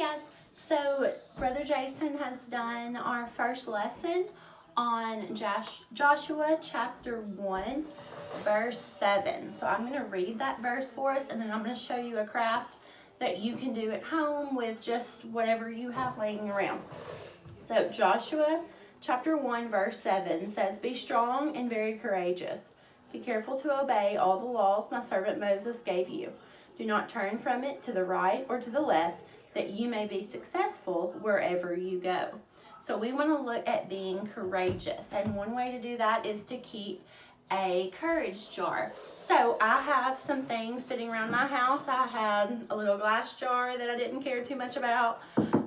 guys, so Brother Jason has done our first lesson on Joshua chapter 1 verse 7. So I'm going to read that verse for us, and then I'm going to show you a craft that you can do at home with just whatever you have laying around. So Joshua chapter 1 verse 7 says, "Be strong and very courageous. Be careful to obey all the laws my servant Moses gave you. Do not turn from it to the right or to the left, that you may be successful wherever you go." So we want to look at being courageous, and one way to do that is to keep a courage jar. So I have some things sitting around my house. I had a little glass jar that I didn't care too much about.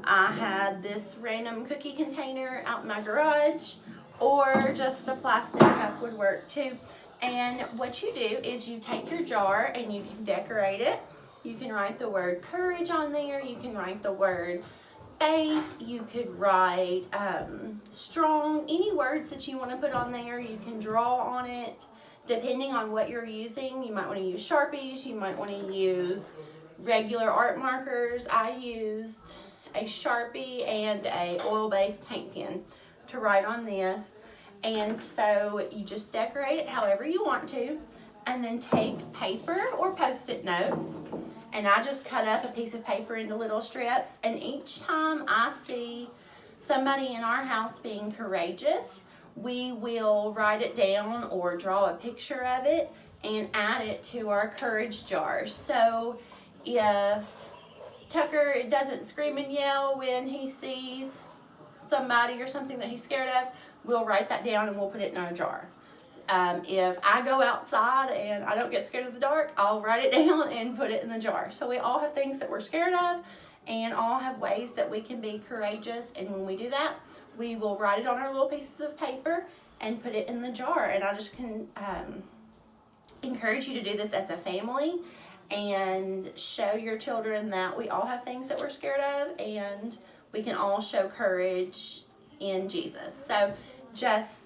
I had this random cookie container out in my garage, or just a plastic cup would work too. And what you do is you take your jar and you can decorate it. You can write the word courage on there. You can write the word faith. You could write strong. Any words that you want to put on there, you can draw on it. Depending on what you're using, you might want to use Sharpies. You might want to use regular art markers. I used a Sharpie and a oil-based paint pen to write on this. And so you just decorate it however you want to, and then take paper or Post-it notes, and I just cut up a piece of paper into little strips, and each time I see somebody in our house being courageous, we will write it down or draw a picture of it and add it to our courage jars. So if Tucker doesn't scream and yell when he sees somebody or something that he's scared of, we'll write that down and we'll put it in our jar. If I go outside and I don't get scared of the dark, I'll write it down and put it in the jar. So we all have things that we're scared of, and all have ways that we can be courageous. And when we do that, we will write it on our little pieces of paper and put it in the jar. And I just can encourage you to do this as a family and show your children that we all have things that we're scared of, and we can all show courage in Jesus. So just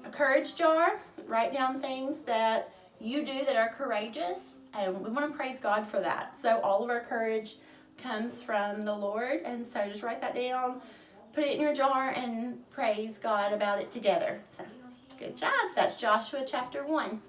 a courage jar, write down things that you do that are courageous, and we want to praise God for that. So all of our courage comes from the Lord, and so just write that down, put it in your jar, and praise God about it together. So good job. That's Joshua chapter 1.